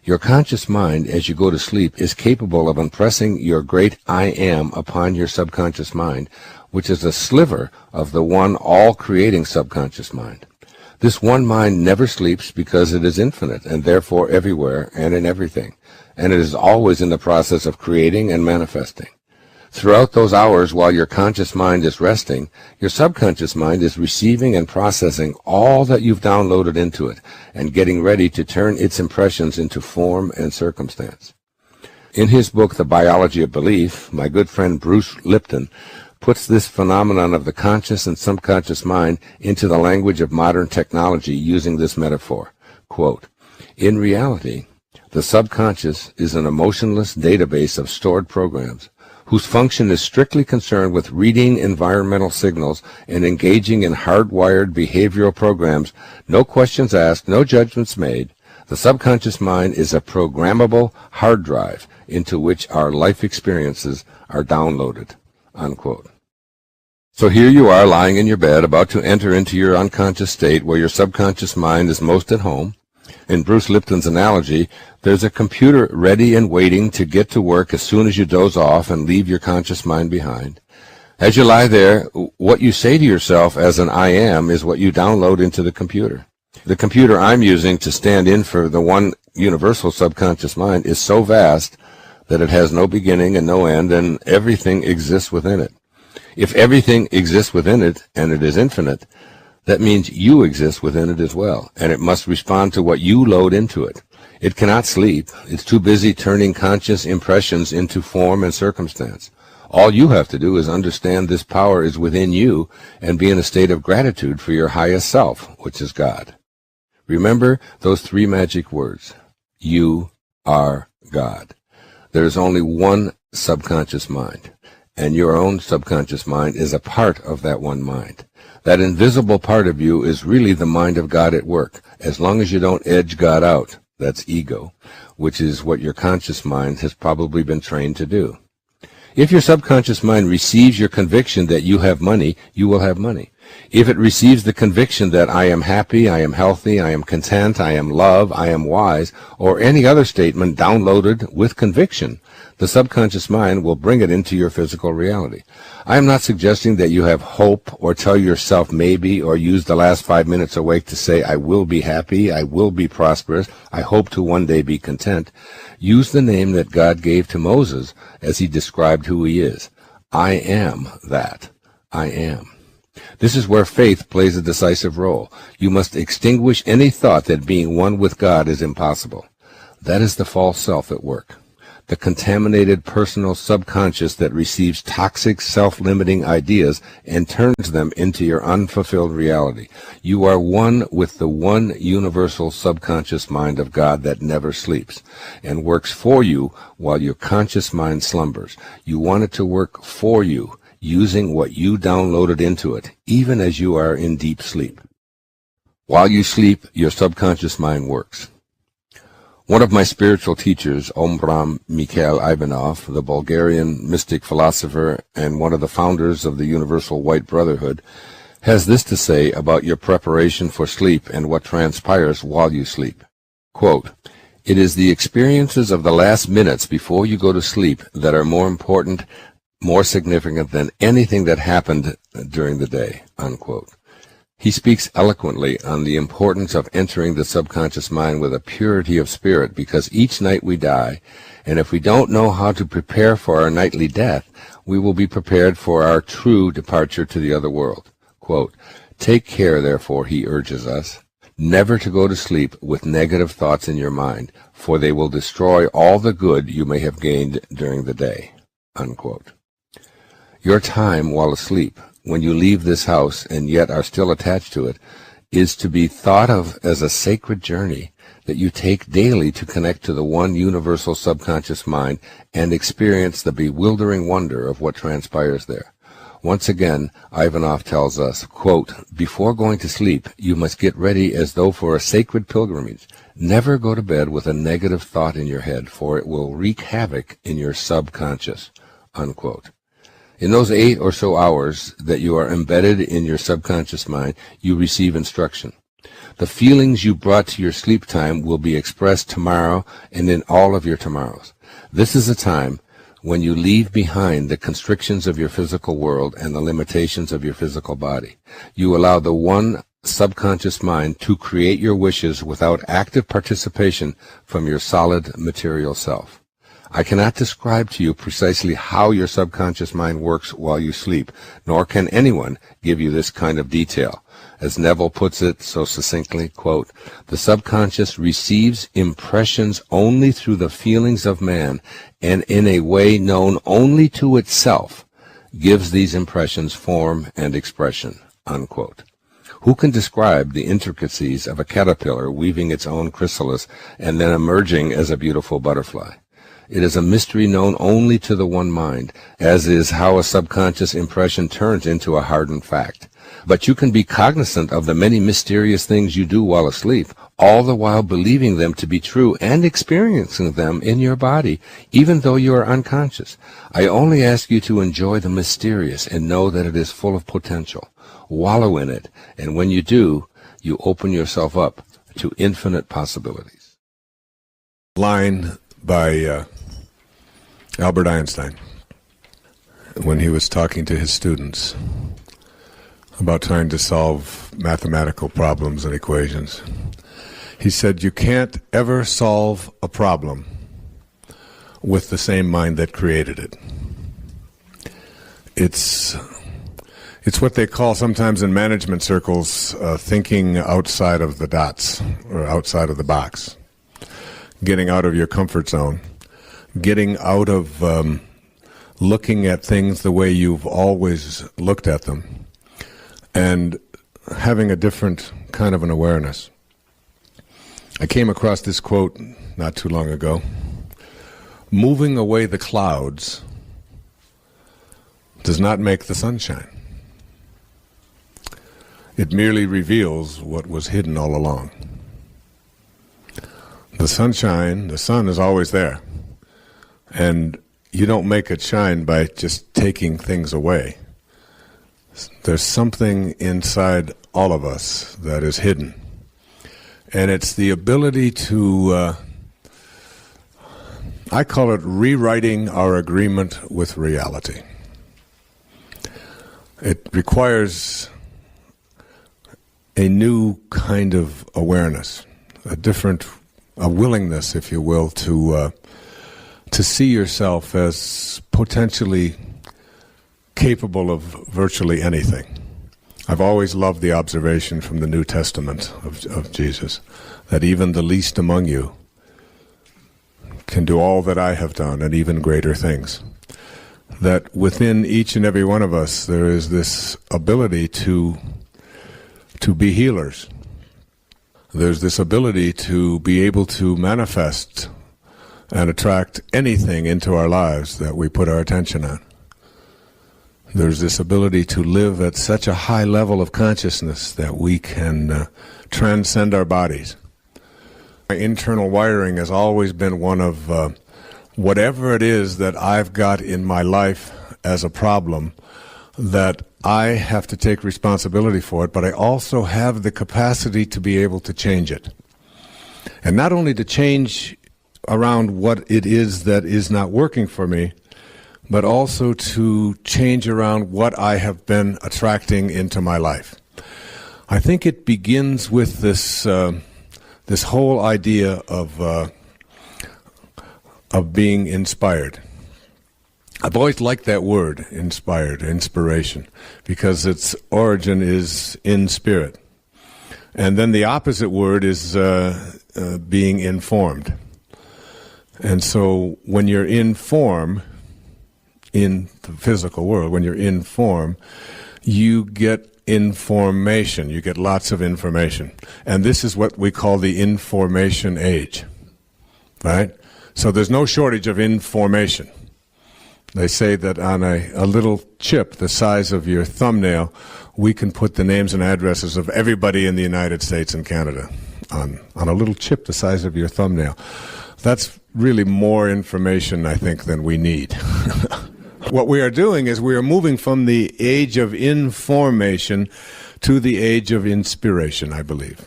Your conscious mind, as you go to sleep, is capable of impressing your great I Am upon your subconscious mind, which is a sliver of the one all-creating subconscious mind. This one mind never sleeps because it is infinite and therefore everywhere and in everything, and it is always in the process of creating and manifesting. Throughout those hours while your conscious mind is resting, your subconscious mind is receiving and processing all that you've downloaded into it and getting ready to turn its impressions into form and circumstance. In his book, The Biology of Belief, my good friend Bruce Lipton puts this phenomenon of the conscious and subconscious mind into the language of modern technology using this metaphor. Quote, "In reality, the subconscious is an emotionless database of stored programs whose function is strictly concerned with reading environmental signals and engaging in hardwired behavioral programs, no questions asked, no judgments made. The subconscious mind is a programmable hard drive into which our life experiences are downloaded." Unquote. So here you are lying in your bed about to enter into your unconscious state where your subconscious mind is most at home. In Bruce Lipton's analogy, there's a computer ready and waiting to get to work as soon as you doze off and leave your conscious mind behind. As you lie there, what you say to yourself as an I am is what you download into the computer. The computer I'm using to stand in for the one universal subconscious mind is so vast that it has no beginning and no end, and everything exists within it. If everything exists within it, and it is infinite, that means you exist within it as well, and it must respond to what you load into it. It cannot sleep. It's too busy turning conscious impressions into form and circumstance. All you have to do is understand this power is within you and be in a state of gratitude for your highest self, which is God. Remember those three magic words. You are God. There is only one subconscious mind, and your own subconscious mind is a part of that one mind. That invisible part of you is really the mind of God at work, as long as you don't edge God out. That's ego, which is what your conscious mind has probably been trained to do. If your subconscious mind receives your conviction that you have money, you will have money. If it receives the conviction that I am happy, I am healthy, I am content, I am love, I am wise, or any other statement downloaded with conviction, the subconscious mind will bring it into your physical reality. I am not suggesting that you have hope or tell yourself maybe or use the last 5 minutes awake to say, I will be happy, I will be prosperous, I hope to one day be content. Use the name that God gave to Moses as he described who he is. I am that. I am. This is where faith plays a decisive role. You must extinguish any thought that being one with God is impossible. That is the false self at work. The contaminated personal subconscious that receives toxic self-limiting ideas and turns them into your unfulfilled reality. You are one with the one universal subconscious mind of God that never sleeps and works for you while your conscious mind slumbers. You want it to work for you, using what you downloaded into it, even as you are in deep sleep. While you sleep, your subconscious mind works. One of my spiritual teachers, Omram Mikhail Ivanov, the Bulgarian mystic philosopher and one of the founders of the Universal White Brotherhood, has this to say about your preparation for sleep and what transpires while you sleep. Quote, "It is the experiences of the last minutes before you go to sleep that are more important, more significant than anything that happened during the day." Unquote. He speaks eloquently on the importance of entering the subconscious mind with a purity of spirit, because each night we die, and if we don't know how to prepare for our nightly death, we will be prepared for our true departure to the other world. Quote, "Take care, therefore," he urges us, "never to go to sleep with negative thoughts in your mind, for they will destroy all the good you may have gained during the day." Unquote. Your time while asleep, when you leave this house and yet are still attached to it, is to be thought of as a sacred journey that you take daily to connect to the one universal subconscious mind and experience the bewildering wonder of what transpires there. Once again, Ivanov tells us, quote, "Before going to sleep, you must get ready as though for a sacred pilgrimage. Never go to bed with a negative thought in your head, for it will wreak havoc in your subconscious." Unquote. In those 8 or so hours that you are embedded in your subconscious mind, you receive instruction. The feelings you brought to your sleep time will be expressed tomorrow and in all of your tomorrows. This is a time when you leave behind the constrictions of your physical world and the limitations of your physical body. You allow the one subconscious mind to create your wishes without active participation from your solid material self. I cannot describe to you precisely how your subconscious mind works while you sleep, nor can anyone give you this kind of detail. As Neville puts it so succinctly, quote, "The subconscious receives impressions only through the feelings of man, and in a way known only to itself, gives these impressions form and expression," unquote. Who can describe the intricacies of a caterpillar weaving its own chrysalis and then emerging as a beautiful butterfly? It is a mystery known only to the one mind, as is how a subconscious impression turns into a hardened fact. But you can be cognizant of the many mysterious things you do while asleep, all the while believing them to be true and experiencing them in your body, even though you are unconscious. I only ask you to enjoy the mysterious and know that it is full of potential. Wallow in it, and when you do, you open yourself up to infinite possibilities. Line by Albert Einstein when he was talking to his students about trying to solve mathematical problems and equations. He said, "You can't ever solve a problem with the same mind that created it." It's what they call sometimes in management circles thinking outside of the dots or outside of the box, getting out of your comfort zone, getting out of looking at things the way you've always looked at them, and having a different kind of an awareness. I came across this quote not too long ago. "Moving away the clouds does not make the sunshine. It merely reveals what was hidden all along." The sunshine, the sun is always there. And you don't make it shine by just taking things away. There's something inside all of us that is hidden. And it's the ability to, I call it rewriting our agreement with reality. It requires a new kind of awareness, a willingness, if you will, to see yourself as potentially capable of virtually anything. I've always loved the observation from the New Testament of Jesus, that even the least among you can do all that I have done and even greater things. That within each and every one of us there is this ability to be healers. There's this ability to be able to manifest and attract anything into our lives that we put our attention on. There's this ability to live at such a high level of consciousness that we can transcend our bodies. My internal wiring has always been one of whatever it is that I've got in my life as a problem, that I have to take responsibility for it, but I also have the capacity to be able to change it. And not only to change around what it is that is not working for me, but also to change around what I have been attracting into my life. I think it begins with this whole idea of being inspired. I've always liked that word, inspired, inspiration, because its origin is in spirit. And then the opposite word is being informed. And so when you're in form, in the physical world, when you're in form, you get information. You get lots of information. And this is what we call the information age, right? So there's no shortage of information. They say that on a little chip the size of your thumbnail, we can put the names and addresses of everybody in the United States and Canada on a little chip the size of your thumbnail. That's really more information, I think, than we need. What we are doing is we are moving from the age of information to the age of inspiration, I believe.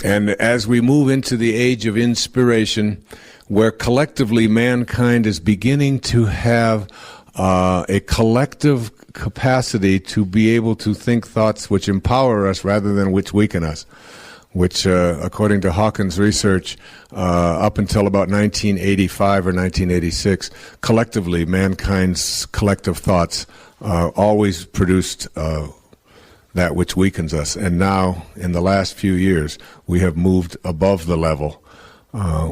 And as we move into the age of inspiration, where collectively mankind is beginning to have a collective capacity to be able to think thoughts which empower us rather than which weaken us, which, according to Hawkins' research, up until about 1985 or 1986, collectively, mankind's collective thoughts always produced that which weakens us. And now, in the last few years, we have moved above the level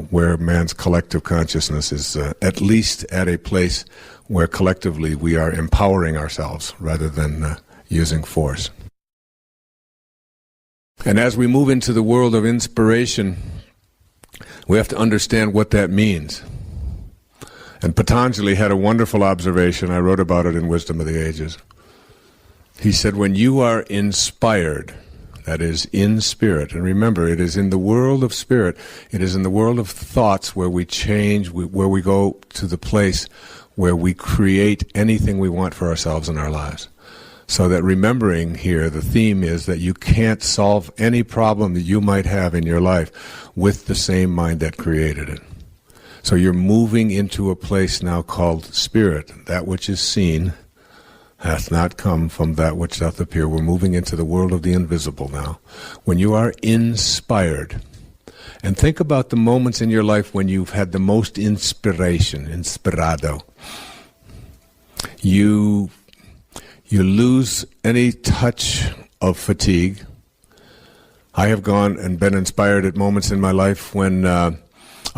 where man's collective consciousness is at least at a place where collectively we are empowering ourselves rather than using force. And as we move into the world of inspiration, we have to understand what that means. And Patanjali had a wonderful observation. I wrote about it in Wisdom of the Ages. He said, when you are inspired, that is, in spirit, and remember, it is in the world of spirit, it is in the world of thoughts where we change, where we go to the place where we create anything we want for ourselves in our lives. So that remembering here, the theme is that you can't solve any problem that you might have in your life with the same mind that created it. So you're moving into a place now called spirit. That which is seen hath not come from that which doth appear. We're moving into the world of the invisible now. When you are inspired, and think about the moments in your life when you've had the most inspiration, inspirado. You lose any touch of fatigue. I have gone and been inspired at moments in my life when I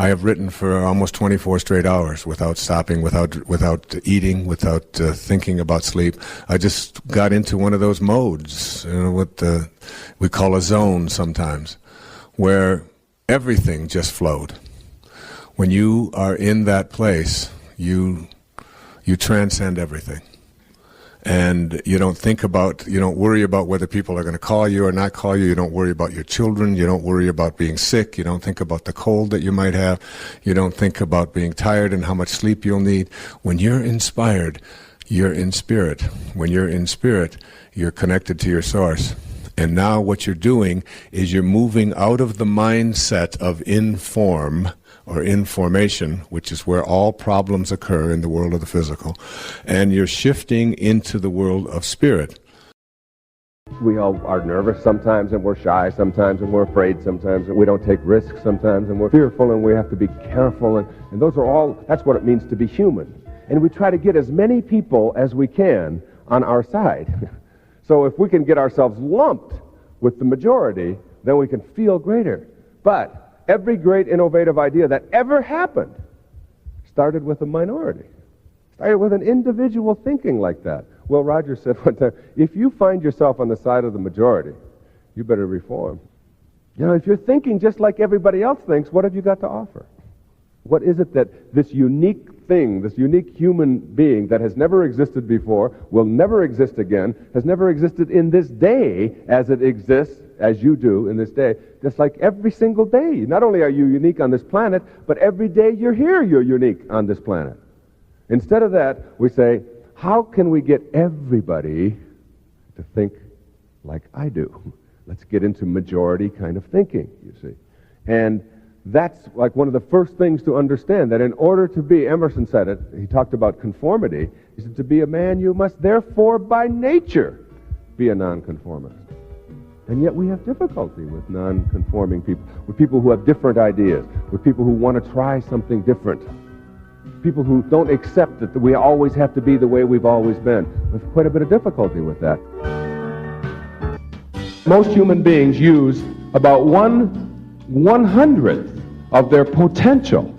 have written for almost 24 straight hours without stopping, without eating, without thinking about sleep. I just got into one of those modes, what we call a zone sometimes, where everything just flowed. When you are in that place, you transcend everything. And you don't worry about whether people are going to call you or not call you. You don't worry about your children. You don't worry about being sick. You don't think about the cold that you might have. You don't think about being tired and how much sleep you'll need. When you're inspired, you're in spirit. When you're in spirit, you're connected to your source. And now what you're doing is you're moving out of the mindset of inform or information, which is where all problems occur in the world of the physical, and you're shifting into the world of spirit. We all are nervous sometimes, and we're shy sometimes, and we're afraid sometimes, and we don't take risks sometimes, and we're fearful, and we have to be careful, and those are all, that's what it means to be human. And we try to get as many people as we can on our side. So if we can get ourselves lumped with the majority, then we can feel greater. But every great innovative idea that ever happened started with a minority, started with an individual thinking like that. Will Rogers said one time, if you find yourself on the side of the majority, you better reform. If you're thinking just like everybody else thinks, what have you got to offer? What is it that this unique thing, this unique human being that has never existed before, will never exist again, has never existed in this day as it exists, as you do in this day, just like every single day. Not only are you unique on this planet, but every day you're here, you're unique on this planet. Instead of that, we say, how can we get everybody to think like I do? Let's get into majority kind of thinking, you see. And that's like one of the first things to understand, that in order to be, Emerson said it, he talked about conformity, he said, to be a man you must therefore by nature be a nonconformist. And yet we have difficulty with non-conforming people, with people who have different ideas, with people who want to try something different, people who don't accept that we always have to be the way we've always been. We have quite a bit of difficulty with that. Most human beings use about 1/100th of their potential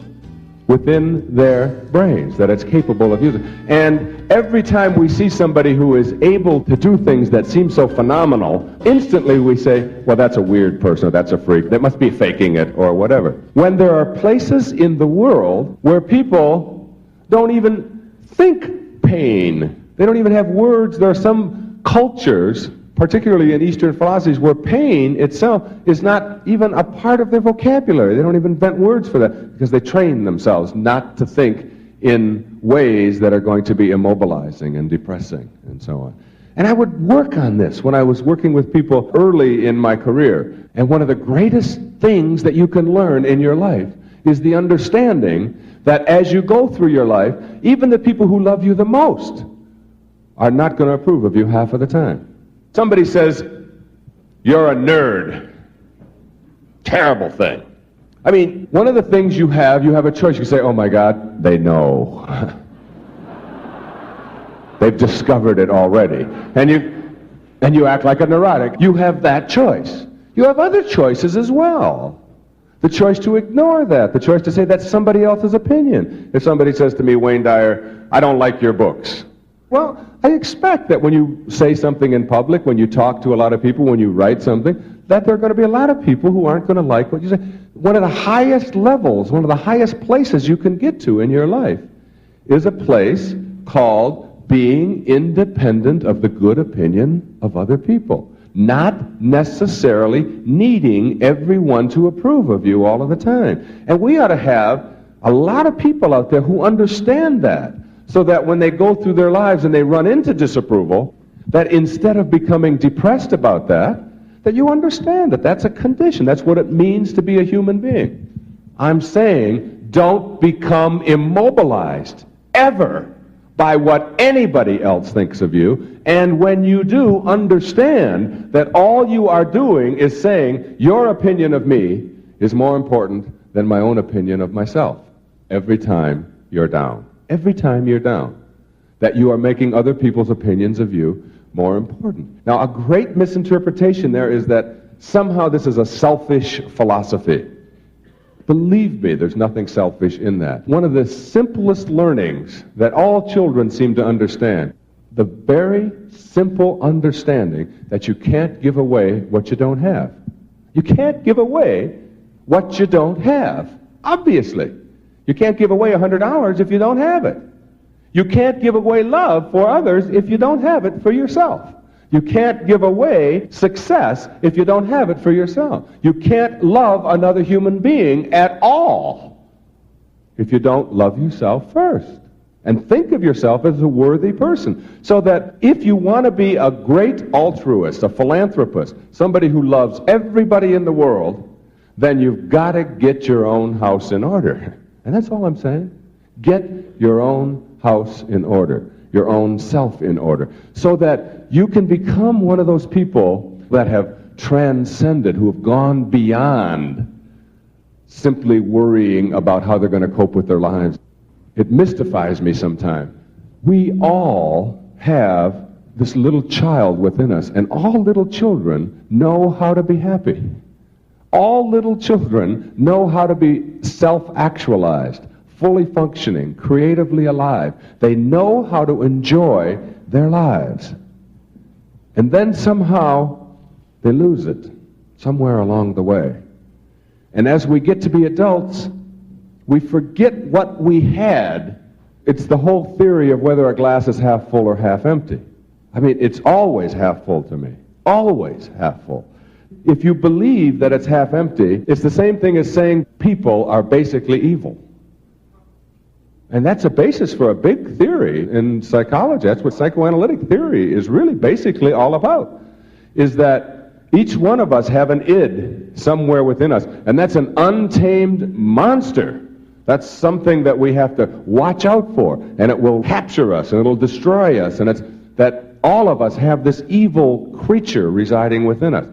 within their brains that it's capable of using. And every time we see somebody who is able to do things that seem so phenomenal, instantly we say, well, that's a weird person, or that's a freak, they must be faking it, or whatever. When there are places in the world where people don't even think pain, they don't even have words. There are some cultures, particularly in Eastern philosophies, where pain itself is not even a part of their vocabulary. They don't even invent words for that because they train themselves not to think in ways that are going to be immobilizing and depressing and so on. And I would work on this when I was working with people early in my career. And one of the greatest things that you can learn in your life is the understanding that as you go through your life, even the people who love you the most are not going to approve of you half of the time. Somebody says, "You're a nerd." Terrible thing. I mean, one of the things you have a choice. You say, "Oh my God, they know." They've discovered it already. And you act like a neurotic. You have that choice. You have other choices as well. The choice to ignore that. The choice to say that's somebody else's opinion. If somebody says to me, "Wayne Dyer, I don't like your books." Well, I expect that when you say something in public, when you talk to a lot of people, when you write something, that there are going to be a lot of people who aren't going to like what you say. One of the highest levels, one of the highest places you can get to in your life is a place called being independent of the good opinion of other people. Not necessarily needing everyone to approve of you all of the time. And we ought to have a lot of people out there who understand that, so that when they go through their lives and they run into disapproval, that instead of becoming depressed about that, that you understand that that's a condition. That's what it means to be a human being. I'm saying don't become immobilized, ever, by what anybody else thinks of you. And when you do, understand that all you are doing is saying your opinion of me is more important than my own opinion of myself. Every time you're down. Every time you're down. That you are making other people's opinions of you more important. Now, a great misinterpretation there is that somehow this is a selfish philosophy. Believe me, there's nothing selfish in that. One of the simplest learnings that all children seem to understand, the very simple understanding that you can't give away what you don't have. You can't give away what you don't have, obviously. You can't give away $100 if you don't have it. You can't give away love for others if you don't have it for yourself. You can't give away success if you don't have it for yourself. You can't love another human being at all if you don't love yourself first. And think of yourself as a worthy person. So that if you want to be a great altruist, a philanthropist, somebody who loves everybody in the world, then you've got to get your own house in order. And that's all I'm saying. Get your own house in order, your own self in order, so that you can become one of those people that have transcended, who have gone beyond simply worrying about how they're going to cope with their lives. It mystifies me sometimes. We all have this little child within us, and all little children know how to be happy. All little children know how to be self-actualized, fully functioning, creatively alive. They know how to enjoy their lives. And then somehow they lose it, somewhere along the way. And as we get to be adults, we forget what we had. It's the whole theory of whether a glass is half full or half empty. I mean, it's always half full to me. Always half full. If you believe that it's half empty, it's the same thing as saying people are basically evil. And that's a basis for a big theory in psychology. That's what psychoanalytic theory is really basically all about, is that each one of us have an id somewhere within us, and that's an untamed monster. That's something that we have to watch out for, and it will capture us, and it'll destroy us, and it's that all of us have this evil creature residing within us.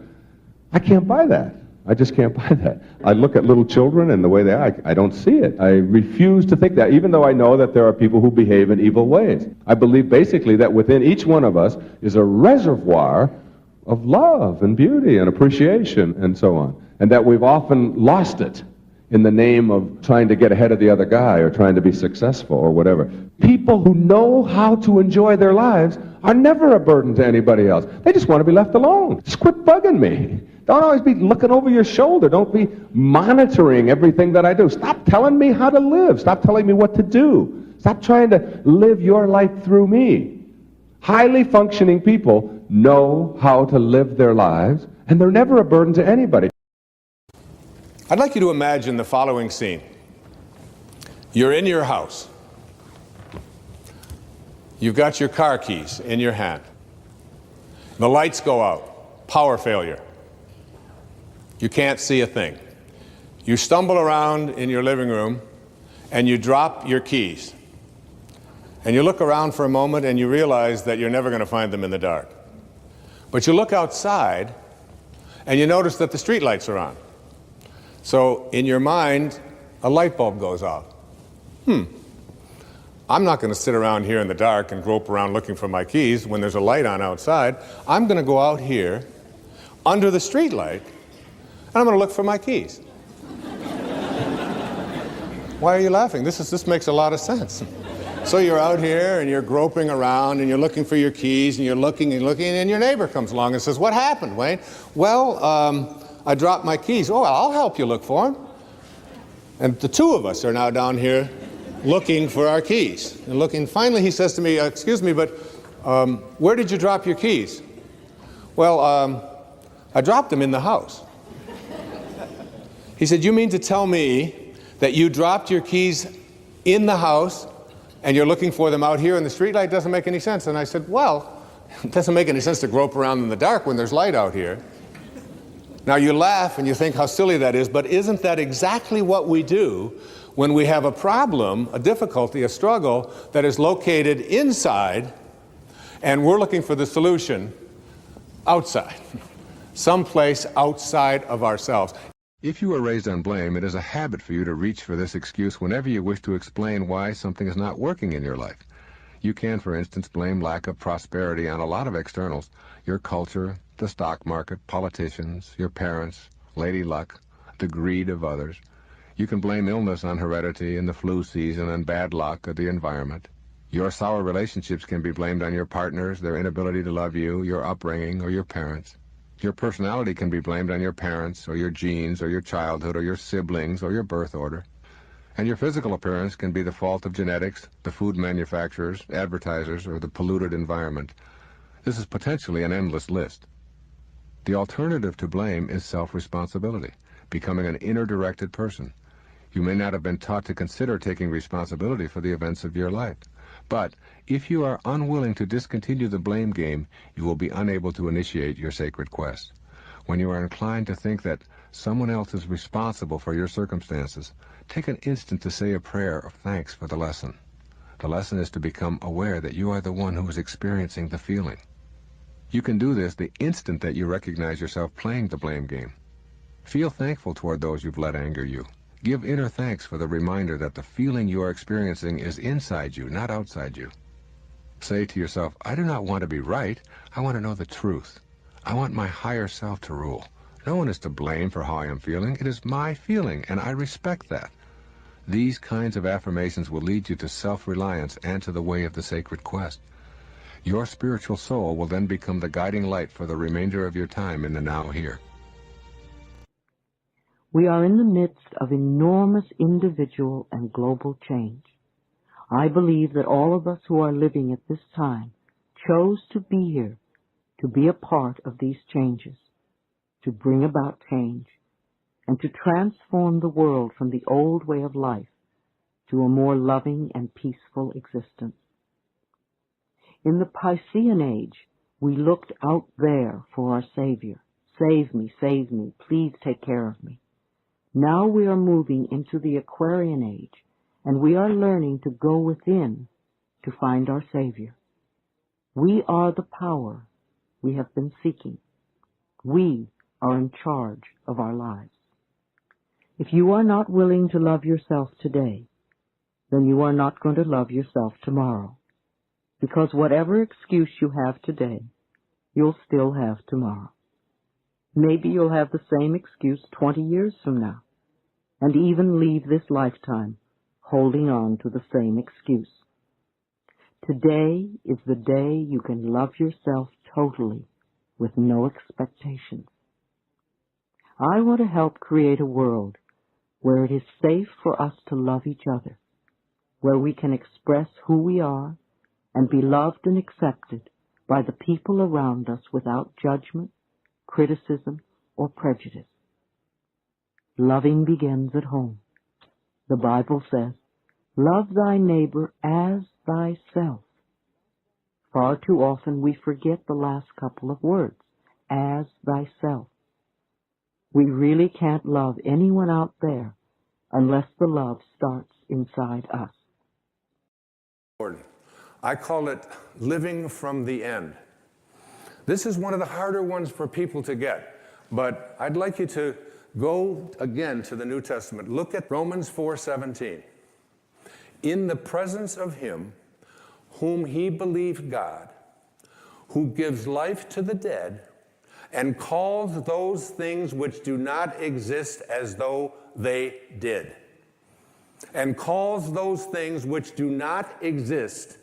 I can't buy that. I just can't buy that. I look at little children and the way they are, I don't see it. I refuse to think that, even though I know that there are people who behave in evil ways. I believe basically that within each one of us is a reservoir of love and beauty and appreciation and so on, and that we've often lost it in the name of trying to get ahead of the other guy or trying to be successful or whatever. People who know how to enjoy their lives are never a burden to anybody else. They just want to be left alone. Just quit bugging me. Don't always be looking over your shoulder. Don't be monitoring everything that I do. Stop telling me how to live. Stop telling me what to do. Stop trying to live your life through me. Highly functioning people know how to live their lives, and they're never a burden to anybody. I'd like you to imagine the following scene. You're in your house. You've got your car keys in your hand. The lights go out. Power failure. You can't see a thing. You stumble around in your living room and you drop your keys. And you look around for a moment and you realize that you're never going to find them in the dark. But you look outside and you notice that the street lights are on. So in your mind, a light bulb goes off. I'm not going to sit around here in the dark and grope around looking for my keys when there's a light on outside. I'm going to go out here under the street light and I'm going to look for my keys. Why are you laughing? This makes a lot of sense. So you're out here and you're groping around and you're looking for your keys and you're looking and looking, and your neighbor comes along and says, "What happened, Wayne?" "Well, I dropped my keys." "Oh, well, I'll help you look for them." And the two of us are now down here looking for our keys. And looking, finally he says to me, "Excuse me, but where did you drop your keys?" "Well, I dropped them in the house." He said, "You mean to tell me that you dropped your keys in the house and you're looking for them out here in the streetlight? Doesn't make any sense." And I said, "Well, it doesn't make any sense to grope around in the dark when there's light out here." Now you laugh and you think how silly that is, but isn't that exactly what we do when we have a problem, a difficulty, a struggle that is located inside, and we're looking for the solution outside, someplace outside of ourselves? If you were raised on blame, it is a habit for you to reach for this excuse whenever you wish to explain why something is not working in your life. You can, for instance, blame lack of prosperity on a lot of externals: your culture, the stock market, politicians, your parents, lady luck, the greed of others. You can blame illness on heredity and the flu season and bad luck or the environment. Your sour relationships can be blamed on your partners, their inability to love you, your upbringing, or your parents. Your personality can be blamed on your parents, or your genes, or your childhood, or your siblings, or your birth order. And your physical appearance can be the fault of genetics, the food manufacturers, advertisers, or the polluted environment. This is potentially an endless list. The alternative to blame is self-responsibility, becoming an inner-directed person. You may not have been taught to consider taking responsibility for the events of your life. But if you are unwilling to discontinue the blame game, you will be unable to initiate your sacred quest. When you are inclined to think that someone else is responsible for your circumstances, take an instant to say a prayer of thanks for the lesson. The lesson is to become aware that you are the one who is experiencing the feeling. You can do this the instant that you recognize yourself playing the blame game. Feel thankful toward those you've let anger you. Give inner thanks for the reminder that the feeling you are experiencing is inside you, not outside you. Say to yourself, "I do not want to be right. I want to know the truth. I want my higher self to rule. No one is to blame for how I am feeling. It is my feeling, and I respect that." These kinds of affirmations will lead you to self-reliance and to the way of the sacred quest. Your spiritual soul will then become the guiding light for the remainder of your time in the now here. We are in the midst of enormous individual and global change. I believe that all of us who are living at this time chose to be here, to be a part of these changes, to bring about change, and to transform the world from the old way of life to a more loving and peaceful existence. In the Piscean age, we looked out there for our Savior. Save me, please take care of me. Now we are moving into the Aquarian age, and we are learning to go within to find our Savior. We are the power we have been seeking. We are in charge of our lives. If you are not willing to love yourself today, then you are not going to love yourself tomorrow. Because whatever excuse you have today, you'll still have tomorrow. Maybe you'll have the same excuse 20 years from now, and even leave this lifetime holding on to the same excuse. Today is the day you can love yourself totally with no expectations. I want to help create a world where it is safe for us to love each other, where we can express who we are and be loved and accepted by the people around us without judgment, criticism, or prejudice. Loving begins at home. The Bible says, "Love thy neighbor as thyself." Far too often we forget the last couple of words, as thyself. We really can't love anyone out there unless the love starts inside us. I call it living from the end. This is one of the harder ones for people to get, but I'd like you to go again to the New Testament. Look at Romans 4:17. In the presence of him whom he believed God, who gives life to the dead and calls those things which do not exist as though they did. And calls those things which do not exist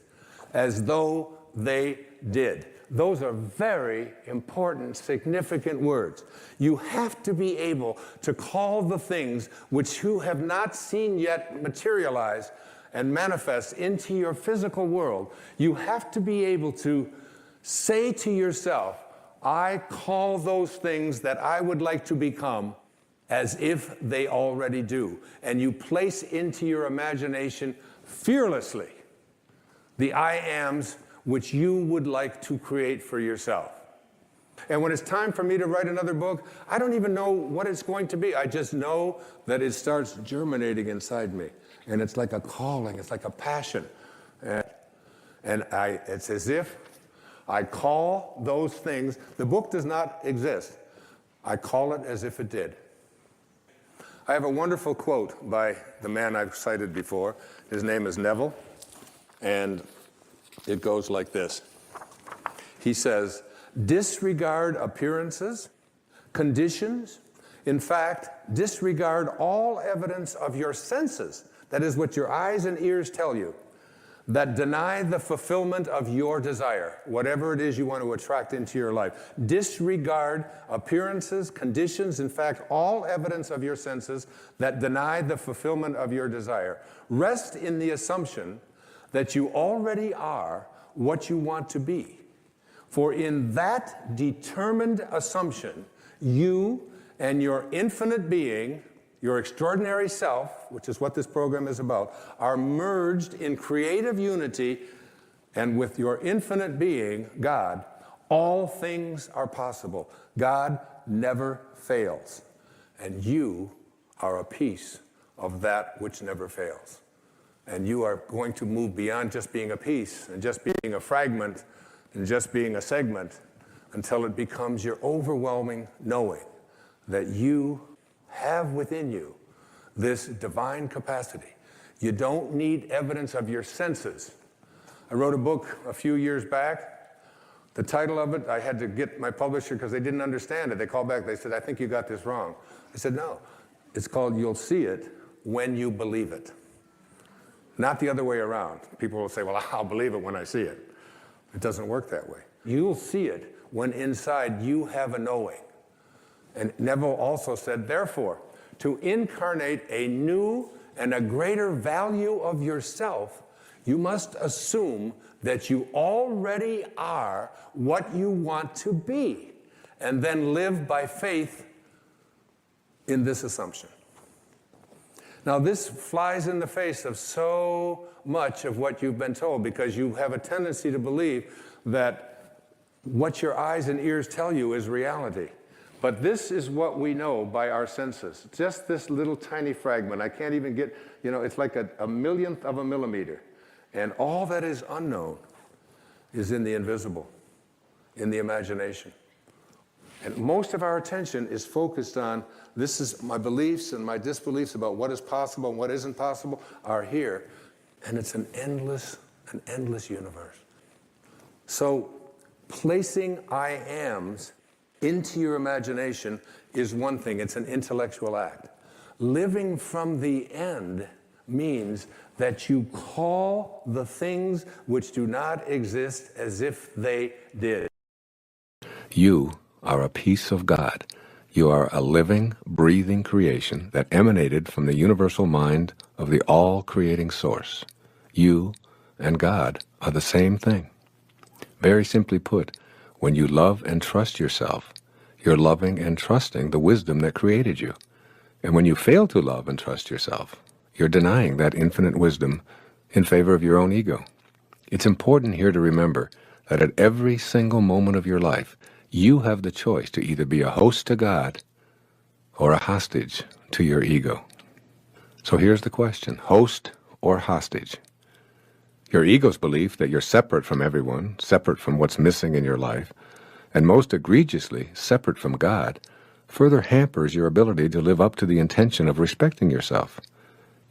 as though they did. Those are very important, significant words. You have to be able to call the things which you have not seen yet materialize and manifest into your physical world. You have to be able to say to yourself, I call those things that I would like to become as if they already do. And you place into your imagination fearlessly the I ams which you would like to create for yourself. And when it's time for me to write another book, I don't even know what it's going to be. I just know that it starts germinating inside me. And it's like a calling, it's like a passion. It's as if I call those things, the book does not exist. I call it as if it did. I have a wonderful quote by the man I've cited before. His name is Neville, and it goes like this. He says, disregard appearances, conditions, in fact, disregard all evidence of your senses, that is what your eyes and ears tell you, that deny the fulfillment of your desire, whatever it is you want to attract into your life. Disregard appearances, conditions, in fact, all evidence of your senses that deny the fulfillment of your desire. Rest in the assumption that you already are what you want to be. For in that determined assumption, you and your infinite being, your extraordinary self, which is what this program is about, are merged in creative unity, and with your infinite being, God, all things are possible. God never fails, and you are a piece of that which never fails. And you are going to move beyond just being a piece and just being a fragment and just being a segment until it becomes your overwhelming knowing that you have within you this divine capacity. You don't need evidence of your senses. I wrote a book a few years back. The title of it, I had to get my publisher because they didn't understand it. They called back, they said, I think you got this wrong. I said, no, it's called You'll See It When You Believe It. Not the other way around. People will say, well, I'll believe it when I see it. It doesn't work that way. You'll see it when inside you have a knowing. And Neville also said, therefore, to incarnate a new and a greater value of yourself, you must assume that you already are what you want to be, and then live by faith in this assumption. Now, this flies in the face of so much of what you've been told, because you have a tendency to believe that what your eyes and ears tell you is reality. But this is what we know by our senses. Just this little tiny fragment. I can't even get, it's like a millionth of a millimeter. And all that is unknown is in the invisible, in the imagination. And most of our attention is focused on, this is my beliefs and my disbeliefs about what is possible and what isn't possible are here. And it's an endless universe. So placing I ams into your imagination is one thing. It's an intellectual act. Living from the end means that you call the things which do not exist as if they did. You are a piece of God. You are a living, breathing creation that emanated from the universal mind of the all-creating source. You and God are the same thing. Very simply put, when you love and trust yourself, you're loving and trusting the wisdom that created you. And when you fail to love and trust yourself, you're denying that infinite wisdom in favor of your own ego. It's important here to remember that at every single moment of your life, you have the choice to either be a host to God or a hostage to your ego. So here's the question: host or hostage? Your ego's belief that you're separate from everyone, separate from what's missing in your life, and most egregiously, separate from God, further hampers your ability to live up to the intention of respecting yourself.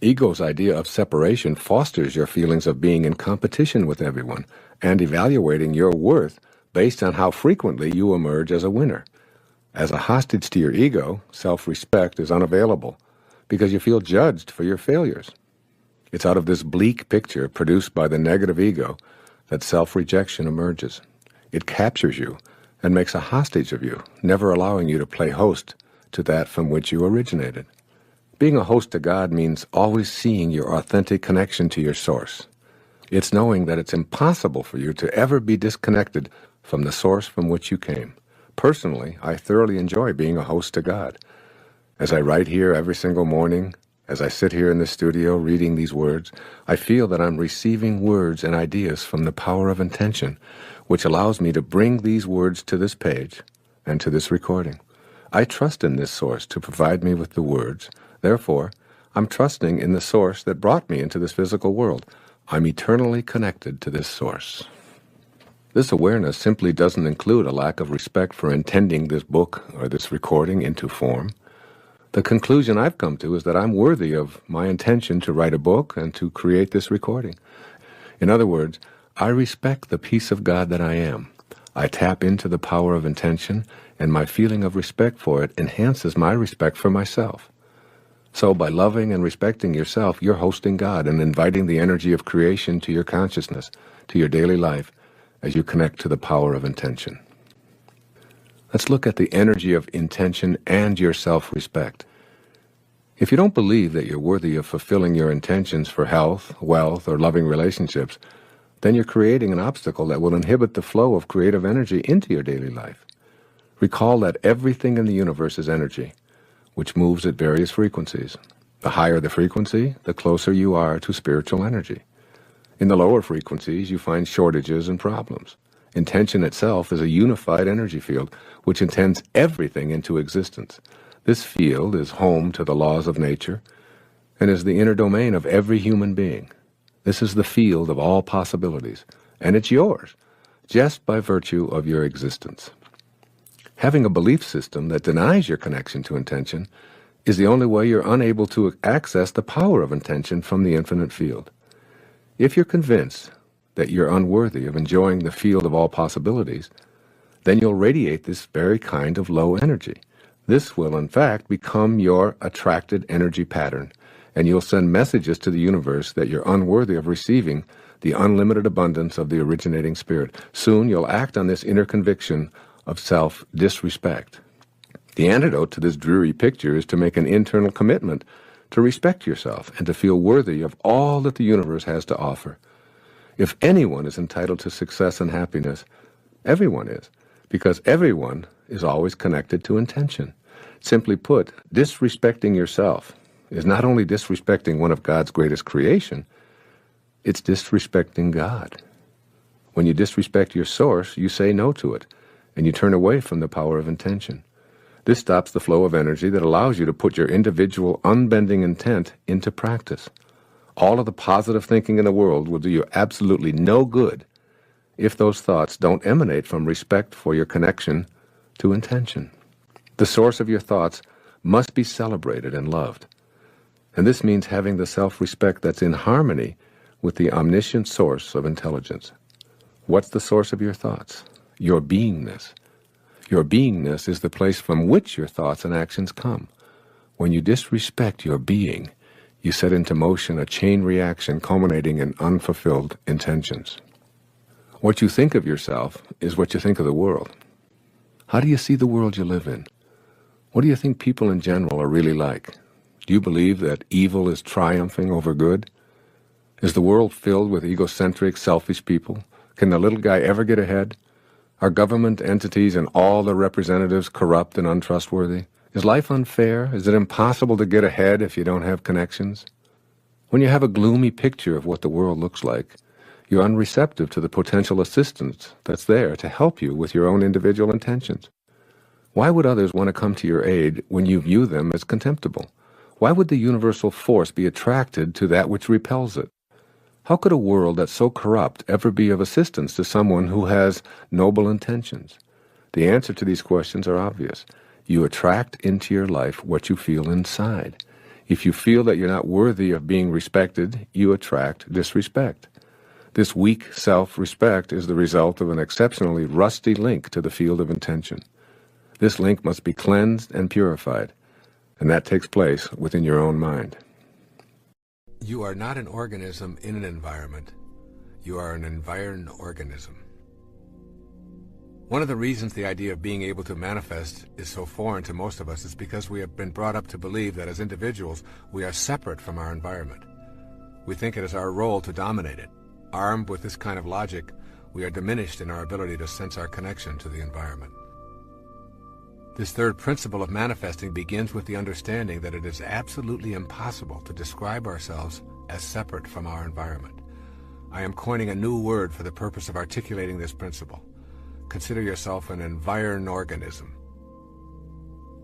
Ego's idea of separation fosters your feelings of being in competition with everyone and evaluating your worth based on how frequently you emerge as a winner. As a hostage to your ego, self-respect is unavailable because you feel judged for your failures. It's out of this bleak picture produced by the negative ego that self-rejection emerges. It captures you and makes a hostage of you, never allowing you to play host to that from which you originated. Being a host to God means always seeing your authentic connection to your source. It's knowing that it's impossible for you to ever be disconnected from the source from which you came. Personally, I thoroughly enjoy being a host to God. As I write here every single morning, as I sit here in the studio reading these words, I feel that I'm receiving words and ideas from the power of intention, which allows me to bring these words to this page and to this recording. I trust in this source to provide me with the words. Therefore, I'm trusting in the source that brought me into this physical world. I'm eternally connected to this source. This awareness simply doesn't include a lack of respect for intending this book or this recording into form. The conclusion I've come to is that I'm worthy of my intention to write a book and to create this recording. In other words, I respect the peace of God that I am. I tap into the power of intention, and my feeling of respect for it enhances my respect for myself. So by loving and respecting yourself, you're hosting God and inviting the energy of creation to your consciousness, to your daily life, as you connect to the power of intention. Let's look at the energy of intention and your self-respect. If you don't believe that you're worthy of fulfilling your intentions for health, wealth, or loving relationships, then you're creating an obstacle that will inhibit the flow of creative energy into your daily life. Recall that everything in the universe is energy, which moves at various frequencies. The higher the frequency, the closer you are to spiritual energy. In the lower frequencies, you find shortages and problems. Intention itself is a unified energy field which intends everything into existence. This field is home to the laws of nature and is the inner domain of every human being. This is the field of all possibilities, and it's yours, just by virtue of your existence. Having a belief system that denies your connection to intention is the only way you're unable to access the power of intention from the infinite field. If you're convinced that you're unworthy of enjoying the field of all possibilities, then you'll radiate this very kind of low energy. This will, in fact, become your attracted energy pattern, and you'll send messages to the universe that you're unworthy of receiving the unlimited abundance of the originating spirit. Soon you'll act on this inner conviction of self-disrespect. The antidote to this dreary picture is to make an internal commitment to respect yourself and to feel worthy of all that the universe has to offer. If anyone is entitled to success and happiness, everyone is, because everyone is always connected to intention. Simply put, disrespecting yourself is not only disrespecting one of God's greatest creation, it's disrespecting God. When you disrespect your source, you say no to it, and you turn away from the power of intention. This stops the flow of energy that allows you to put your individual unbending intent into practice. All of the positive thinking in the world will do you absolutely no good if those thoughts don't emanate from respect for your connection to intention. The source of your thoughts must be celebrated and loved. And this means having the self-respect that's in harmony with the omniscient source of intelligence. What's the source of your thoughts? Your beingness. Your beingness is the place from which your thoughts and actions come. When you disrespect your being, you set into motion a chain reaction culminating in unfulfilled intentions. What you think of yourself is what you think of the world. How do you see the world you live in? What do you think people in general are really like? Do you believe that evil is triumphing over good? Is the world filled with egocentric, selfish people? Can the little guy ever get ahead? Are government entities and all their representatives corrupt and untrustworthy? Is life unfair? Is it impossible to get ahead if you don't have connections? When you have a gloomy picture of what the world looks like, You're unreceptive to the potential assistance that's there to help you with your own individual intentions. Why would others want to come to your aid when you view them as contemptible? Why would the universal force be attracted to that which repels it? How could a world that's so corrupt ever be of assistance to someone who has noble intentions? The answer to these questions are obvious. You attract into your life what you feel inside. If you feel that you're not worthy of being respected, you attract disrespect. This weak self-respect is the result of an exceptionally rusty link to the field of intention. This link must be cleansed and purified, and that takes place within your own mind. You are not an organism in an environment. You are an environed organism. One of the reasons the idea of being able to manifest is so foreign to most of us is because we have been brought up to believe that as individuals, we are separate from our environment. We think it is our role to dominate it. Armed with this kind of logic, we are diminished in our ability to sense our connection to the environment. This third principle of manifesting begins with the understanding that it is absolutely impossible to describe ourselves as separate from our environment. I am coining a new word for the purpose of articulating this principle. Consider yourself an environed organism.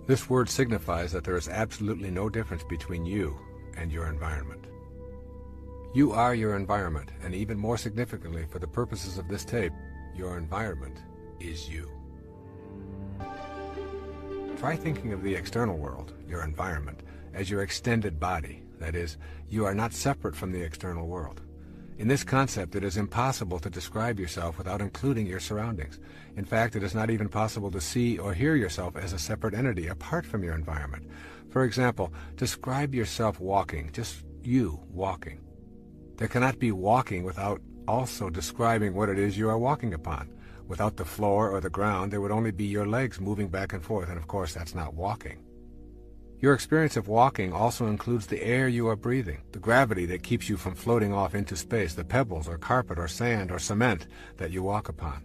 This word signifies that there is absolutely no difference between you and your environment. You are your environment, and even more significantly for the purposes of this tape, your environment is you. Try thinking of the external world, your environment, as your extended body. That is, you are not separate from the external world. In this concept, it is impossible to describe yourself without including your surroundings. In fact, it is not even possible to see or hear yourself as a separate entity apart from your environment. For example, describe yourself walking, just you walking. There cannot be walking without also describing what it is you are walking upon. Without the floor or the ground, there would only be your legs moving back and forth, and of course that's not walking. Your experience of walking also includes the air you are breathing, the gravity that keeps you from floating off into space, the pebbles or carpet or sand or cement that you walk upon.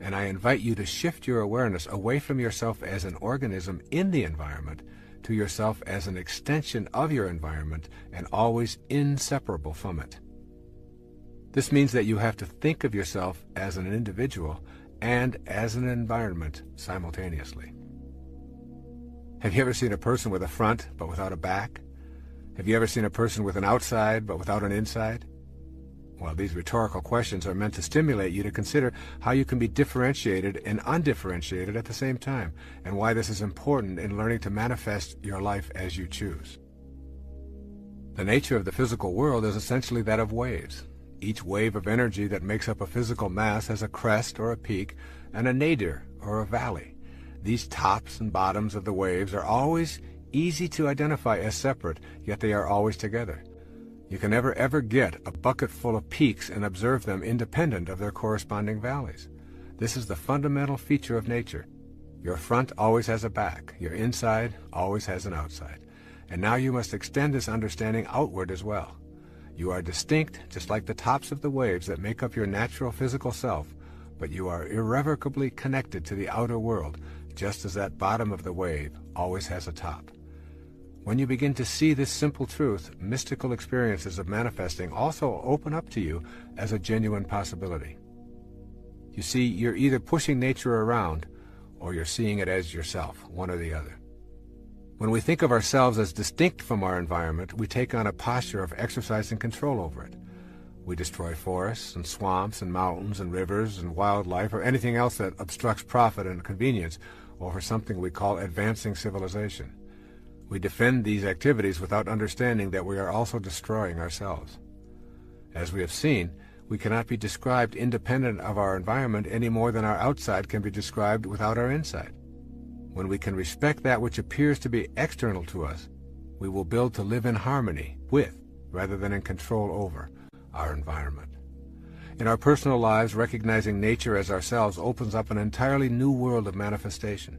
And I invite you to shift your awareness away from yourself as an organism in the environment to yourself as an extension of your environment and always inseparable from it. This means that you have to think of yourself as an individual and as an environment simultaneously. Have you ever seen a person with a front but without a back? Have you ever seen a person with an outside but without an inside? Well, these rhetorical questions are meant to stimulate you to consider how you can be differentiated and undifferentiated at the same time, and why this is important in learning to manifest your life as you choose. The nature of the physical world is essentially that of waves. Each wave of energy that makes up a physical mass has a crest or a peak and a nadir or a valley. These tops and bottoms of the waves are always easy to identify as separate, yet they are always together. You can never ever get a bucket full of peaks and observe them independent of their corresponding valleys. This is the fundamental feature of nature. Your front always has a back, your inside always has an outside. And now you must extend this understanding outward as well. You are distinct, just like the tops of the waves that make up your natural physical self, but you are irrevocably connected to the outer world, just as that bottom of the wave always has a top. When you begin to see this simple truth, mystical experiences of manifesting also open up to you as a genuine possibility. You see, you're either pushing nature around, or you're seeing it as yourself, one or the other. When we think of ourselves as distinct from our environment, we take on a posture of exercising control over it. We destroy forests and swamps and mountains and rivers and wildlife or anything else that obstructs profit and convenience over something we call advancing civilization. We defend these activities without understanding that we are also destroying ourselves. As we have seen, we cannot be described independent of our environment any more than our outside can be described without our inside. When we can respect that which appears to be external to us, we will build to live in harmony with, rather than in control over, our environment. In our personal lives, recognizing nature as ourselves opens up an entirely new world of manifestation.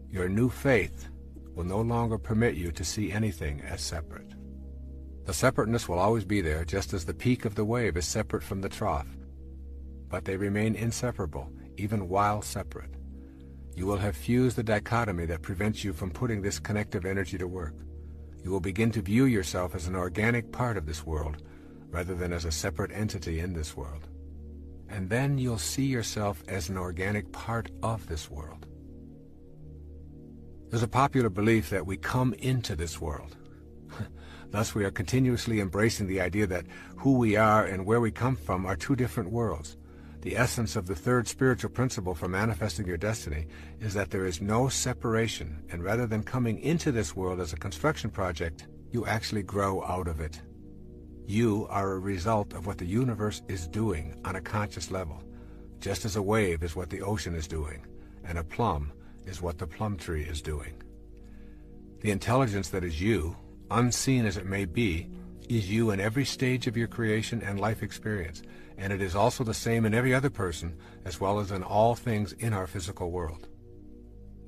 Your new faith will no longer permit you to see anything as separate. The separateness will always be there, just as the peak of the wave is separate from the trough. But they remain inseparable, even while separate. You will have fused the dichotomy that prevents you from putting this connective energy to work. You will begin to view yourself as an organic part of this world, rather than as a separate entity in this world. And then you'll see yourself as an organic part of this world. There's a popular belief that we come into this world. Thus, we are continuously embracing the idea that who we are and where we come from are two different worlds. The essence of the third spiritual principle for manifesting your destiny is that there is no separation, and rather than coming into this world as a construction project, you actually grow out of it. You are a result of what the universe is doing on a conscious level, just as a wave is what the ocean is doing, and a plum is what the plum tree is doing. The intelligence that is you, unseen as it may be, is you in every stage of your creation and life experience, and it is also the same in every other person, as well as in all things in our physical world.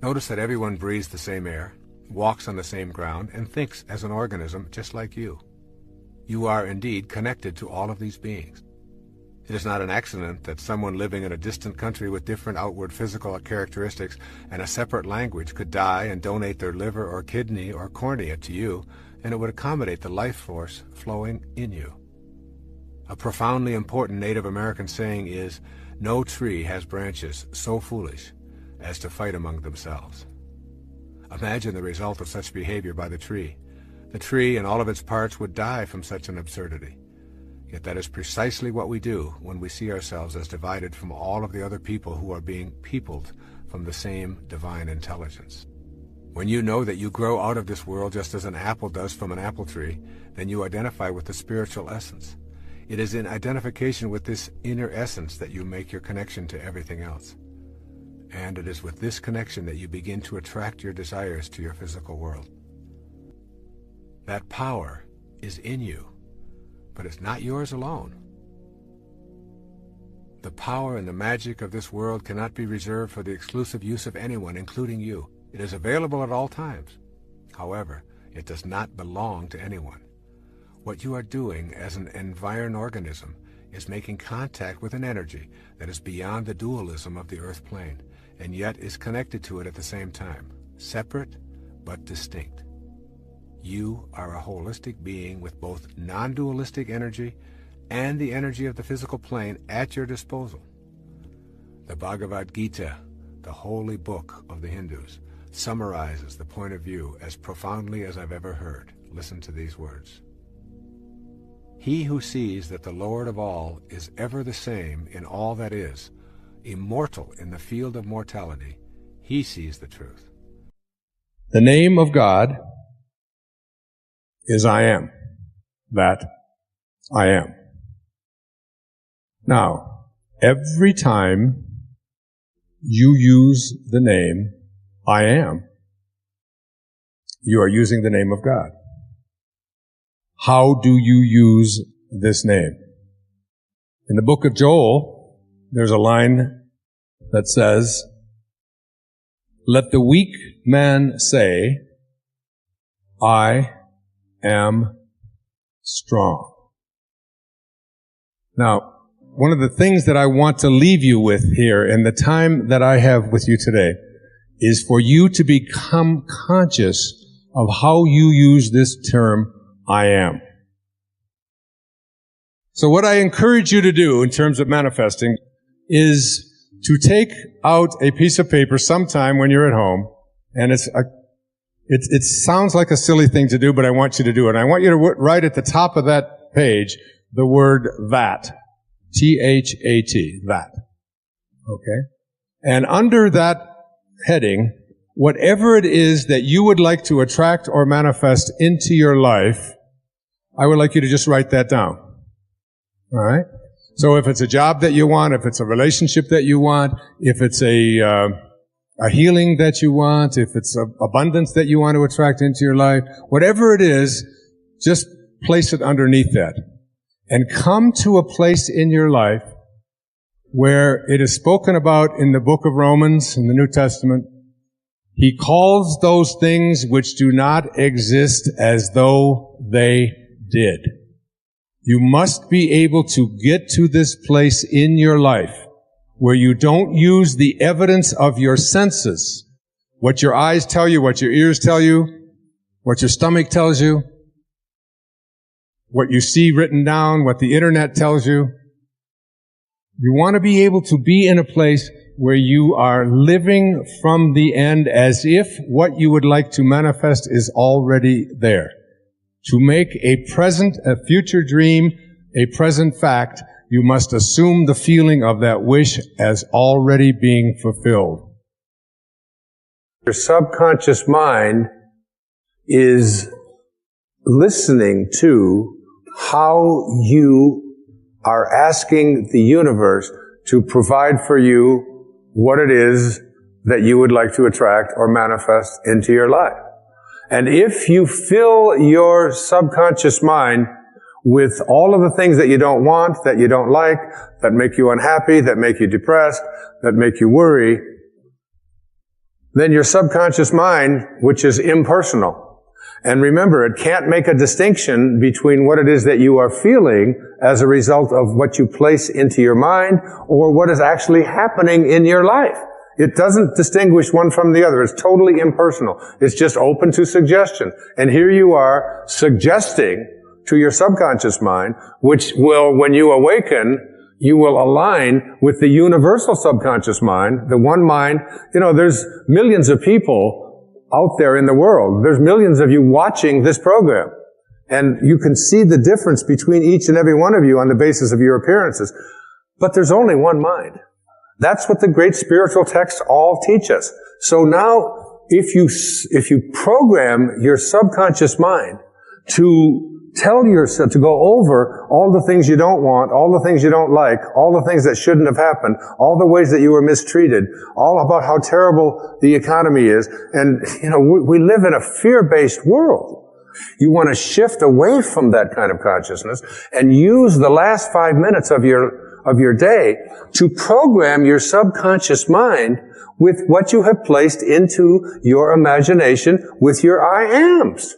Notice that everyone breathes the same air, walks on the same ground, and thinks as an organism just like you. You are indeed connected to all of these beings. It is not an accident that someone living in a distant country with different outward physical characteristics and a separate language could die and donate their liver or kidney or cornea to you, and it would accommodate the life force flowing in you. A profoundly important Native American saying is, "No tree has branches so foolish as to fight among themselves." Imagine the result of such behavior by the tree. The tree and all of its parts would die from such an absurdity. Yet that is precisely what we do when we see ourselves as divided from all of the other people who are being peopled from the same divine intelligence. When you know that you grow out of this world just as an apple does from an apple tree, then you identify with the spiritual essence. It is in identification with this inner essence that you make your connection to everything else. And it is with this connection that you begin to attract your desires to your physical world. That power is in you, but it's not yours alone. The power and the magic of this world cannot be reserved for the exclusive use of anyone, including you. It is available at all times. However, it does not belong to anyone. What you are doing as an environed organism is making contact with an energy that is beyond the dualism of the earth plane, and yet is connected to it at the same time, separate but distinct. You are a holistic being with both non-dualistic energy and the energy of the physical plane at your disposal. The Bhagavad Gita, the holy book of the Hindus, summarizes the point of view as profoundly as I've ever heard. Listen to these words. He who sees that the Lord of all is ever the same in all that is, immortal in the field of mortality, he sees the truth. The name of God is I am, that I am. Now, every time you use the name I am, you are using the name of God. How do you use this name? In the book of Joel, there's a line that says, "Let the weak man say, I am strong." Now, one of the things that I want to leave you with here in the time that I have with you today is for you to become conscious of how you use this term, I am. So what I encourage you to do in terms of manifesting is to take out a piece of paper sometime when you're at home, and it sounds like a silly thing to do, but I want you to do it. And I want you to write at the top of that page the word that. T-H-A-T, that. Okay? And under that heading, whatever it is that you would like to attract or manifest into your life, I would like you to just write that down. All right? So if it's a job that you want, if it's a relationship that you want, if it's a healing that you want, if it's abundance that you want to attract into your life, whatever it is, just place it underneath that. And come to a place in your life where it is spoken about in the book of Romans, in the New Testament. He calls those things which do not exist as though they did. You must be able to get to this place in your life where you don't use the evidence of your senses, what your eyes tell you, what your ears tell you, what your stomach tells you. what you see written down, what the internet tells you. You want to be able to be in a place where you are living from the end as if what you would like to manifest is already there. To make a future dream, a present fact, you must assume the feeling of that wish as already being fulfilled. Your subconscious mind is listening to how you are asking the universe to provide for you what it is that you would like to attract or manifest into your life. And if you fill your subconscious mind with all of the things that you don't want, that you don't like, that make you unhappy, that make you depressed, that make you worry, then your subconscious mind, which is impersonal, and remember, it can't make a distinction between what it is that you are feeling as a result of what you place into your mind or what is actually happening in your life. It doesn't distinguish one from the other. It's totally impersonal. It's just open to suggestion. And here you are suggesting to your subconscious mind, which will, when you awaken, you will align with the universal subconscious mind, the one mind. You know, there's millions of people out there in the world. There's millions of you watching this program. And you can see the difference between each and every one of you on the basis of your appearances. But there's only one mind. That's what the great spiritual texts all teach us. So now, if you program your subconscious mind to tell yourself, to go over all the things you don't want, all the things you don't like, all the things that shouldn't have happened, all the ways that you were mistreated, all about how terrible the economy is. And, you know, we live in a fear-based world. You want to shift away from that kind of consciousness and use the last 5 minutes of your day to program your subconscious mind with what you have placed into your imagination with your I ams.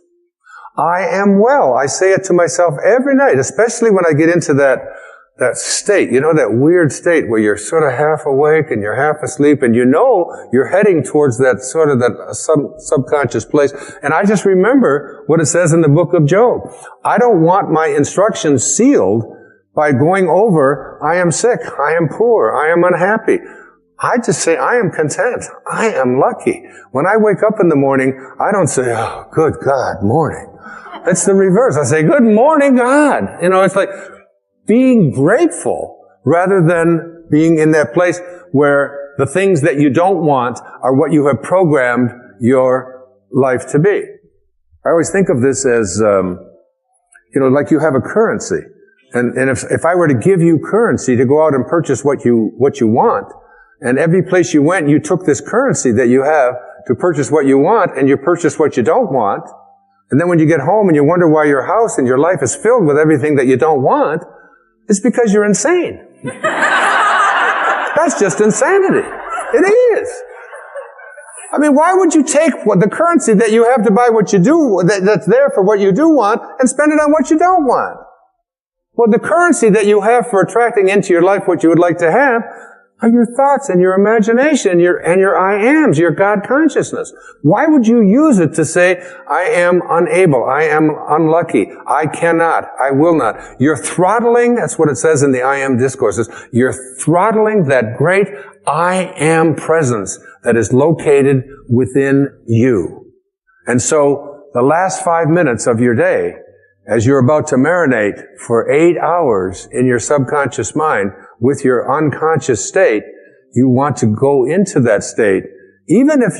I am well. I say it to myself every night, especially when I get into that state, you know, that weird state where you're sort of half awake and you're half asleep and you know you're heading towards that sort of that subconscious place. And I just remember what it says in the book of Job. I don't want my instructions sealed by going over, I am sick, I am poor, I am unhappy. I just say, I am content. I am lucky. When I wake up in the morning, I don't say, oh, good God, morning. It's the reverse. I say, good morning, God. You know, it's like being grateful rather than being in that place where the things that you don't want are what you have programmed your life to be. I always think of this as, you know, like you have a currency. And if I were to give you currency to go out and purchase what you want, and every place you went, you took this currency that you have to purchase what you want, and you purchase what you don't want, and then when you get home and you wonder why your house and your life is filled with everything that you don't want, it's because you're insane. That's just insanity. It is. I mean, why would you take the currency that you have to buy what you do, that's there for what you do want, and spend it on what you don't want? Well, the currency that you have for attracting into your life what you would like to have are your thoughts and your imagination and your I ams, your God consciousness. Why would you use it to say, I am unable, I am unlucky, I cannot, I will not? You're throttling, that's what it says in the I am discourses, you're throttling that great I am presence that is located within you. And so, the last 5 minutes of your day, as you're about to marinate for 8 hours in your subconscious mind with your unconscious state, you want to go into that state. Even if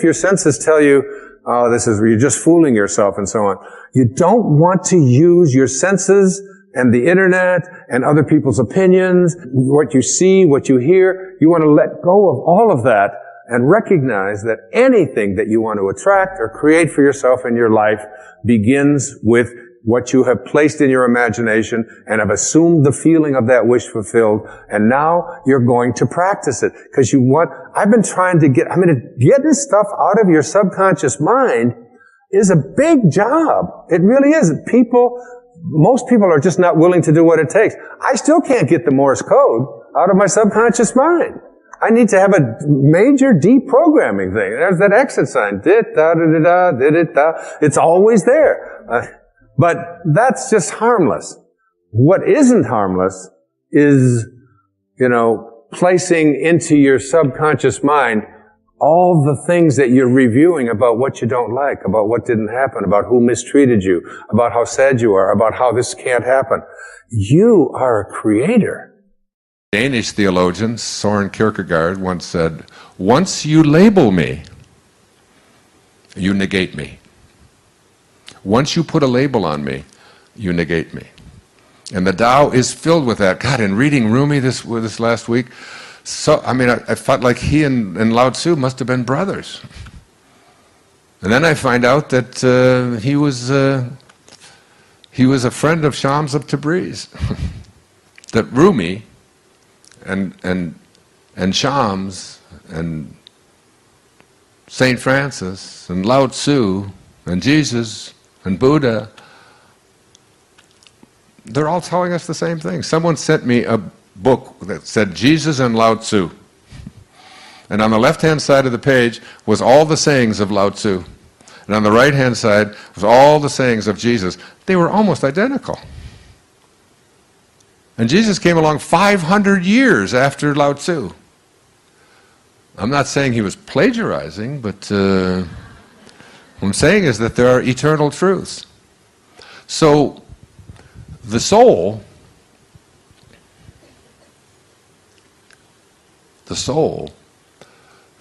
your senses tell you, oh, you're just fooling yourself and so on. You don't want to use your senses and the internet and other people's opinions, what you see, what you hear. You want to let go of all of that and recognize that anything that you want to attract or create for yourself in your life begins with what you have placed in your imagination and have assumed the feeling of that wish fulfilled. And now you're going to practice it. Because getting stuff out of your subconscious mind is a big job. It really is. Most people are just not willing to do what it takes. I still can't get the Morse code out of my subconscious mind. I need to have a major deprogramming thing. There's that exit sign. It's always there. But that's just harmless. What isn't harmless is, placing into your subconscious mind all the things that you're reviewing about what you don't like, about what didn't happen, about who mistreated you, about how sad you are, about how this can't happen. You are a creator. Danish theologian Søren Kierkegaard once said, "Once you label me, you negate me. Once you put a label on me, you negate me." And the Tao is filled with that. God, in reading Rumi this last week, I felt like he and Lao Tzu must have been brothers. And then I find out that he was a friend of Shams of Tabriz. That Rumi and Shams and Saint Francis and Lao Tzu and Jesus and Buddha, they're all telling us the same thing. Someone sent me a book that said Jesus and Lao Tzu. And on the left-hand side of the page was all the sayings of Lao Tzu. And on the right-hand side was all the sayings of Jesus. They were almost identical. And Jesus came along 500 years after Lao Tzu. I'm not saying he was plagiarizing, but what I'm saying is that there are eternal truths. So the soul,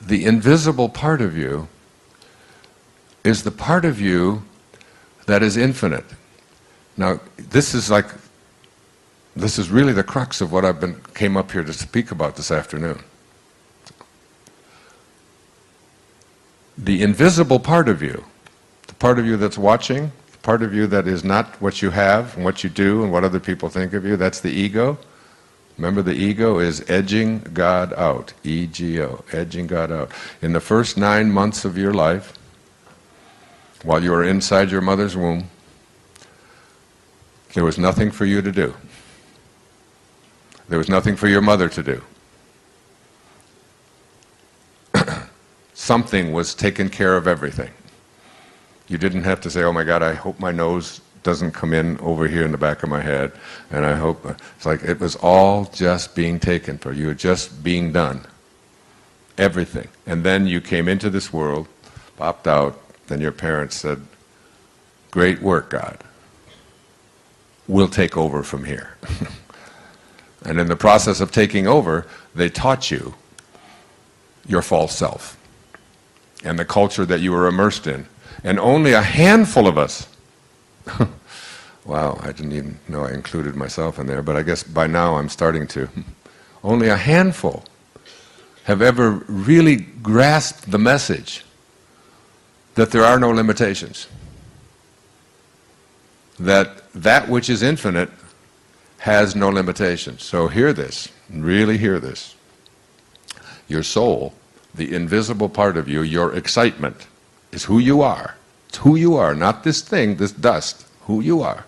the invisible part of you, is the part of you that is infinite. Now, this is really the crux of what came up here to speak about this afternoon. The invisible part of you, the part of you that's watching, the part of you that is not what you have and what you do and what other people think of you, that's the ego. Remember, the ego is edging God out, E-G-O, edging God out. In the first 9 months of your life, while you were inside your mother's womb, there was nothing for you to do. There was nothing for your mother to do. Something was taking care of everything. You didn't have to say, "Oh my God, I hope my nose doesn't come in over here in the back of my head, and I hope..." It's like it was all just being taken for you, just being done. Everything. And then you came into this world, popped out, then your parents said, "Great work, God. We'll take over from here." And in the process of taking over, they taught you your false self and the culture that you were immersed in. And only a handful of us, wow, I didn't even know I included myself in there, but I guess by now I'm starting to. Only a handful have ever really grasped the message that there are no limitations. That which is infinite has no limitations. So hear this, really hear this. Your soul, the invisible part of you, your excitement, is who you are. It's who you are, not this thing, this dust, who you are.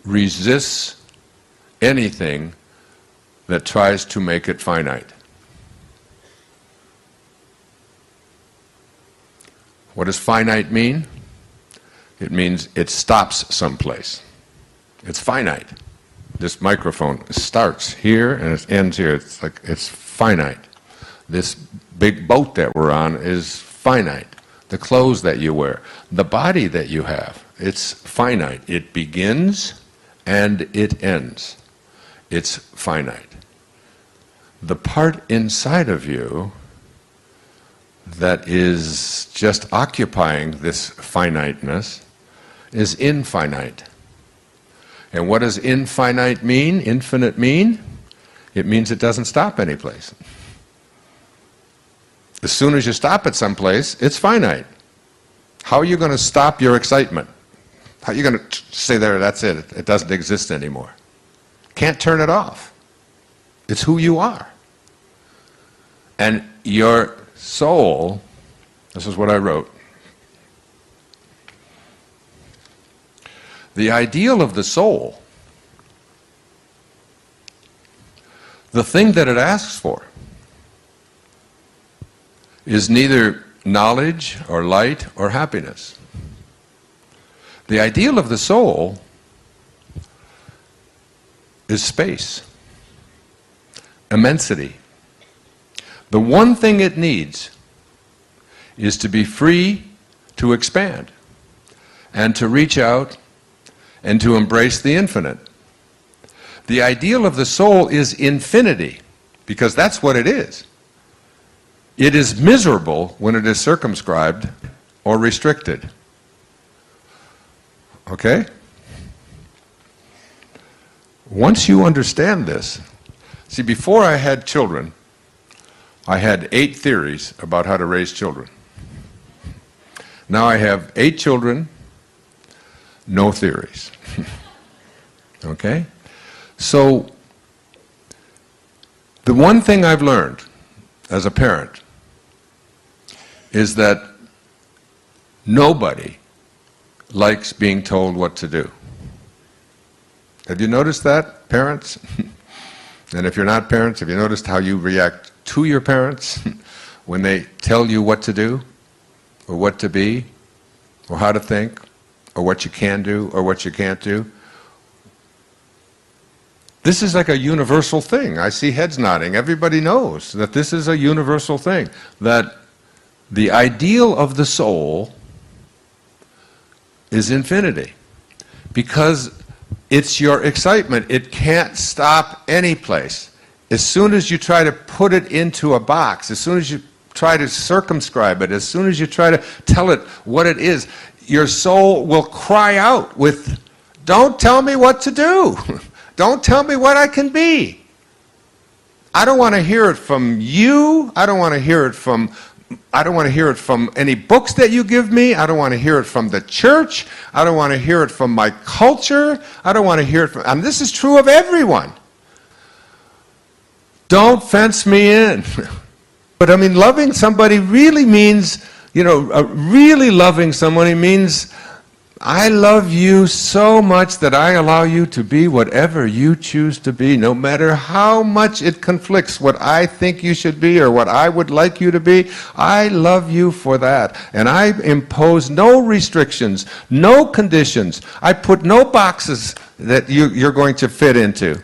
Resists anything that tries to make it finite. What does finite mean? It means it stops someplace. It's finite. This microphone starts here and it ends here. It's like it's finite. This big boat that we're on is finite. The clothes that you wear, the body that you have, it's finite. It begins and it ends. It's finite. The part inside of you that is just occupying this finiteness is infinite. And what does infinite mean? Infinite mean? It means it doesn't stop anyplace. As soon as you stop at some place, it's finite. How are you going to stop your excitement? How are you going to say there, that's it, it doesn't exist anymore? Can't turn it off. It's who you are. And your soul, this is what I wrote. The ideal of the soul, the thing that it asks for, is neither knowledge or light or happiness. The ideal of the soul is space, immensity. The one thing it needs is to be free to expand and to reach out and to embrace the infinite. The ideal of the soul is infinity, because that's what it is. It is miserable when it is circumscribed or restricted. Okay? Once you understand this, see, before I had children, I had 8 theories about how to raise children. Now I have 8 children, no theories. Okay? So, the one thing I've learned as a parent is that nobody likes being told what to do. Have you noticed that, parents? And if you're not parents, have you noticed how you react to your parents when they tell you what to do, or what to be, or how to think, or what you can do, or what you can't do? This is like a universal thing. I see heads nodding. Everybody knows that this is a universal thing, that the ideal of the soul is infinity, because it's your excitement. It can't stop any place. As soon as you try to put it into a box, as soon as you try to circumscribe it, as soon as you try to tell it what it is, your soul will cry out with, "Don't tell me what to do. Don't tell me what I can be. I don't want to hear it from you. I don't want to hear it from any books that you give me. I don't want to hear it from the church. I don't want to hear it from my culture. I don't want to hear it from," and this is true of everyone. Don't fence me in. But I mean, loving somebody really means, really loving somebody means, I love you so much that I allow you to be whatever you choose to be, no matter how much it conflicts what I think you should be or what I would like you to be. I love you for that. And I impose no restrictions, no conditions. I put no boxes that you're going to fit into.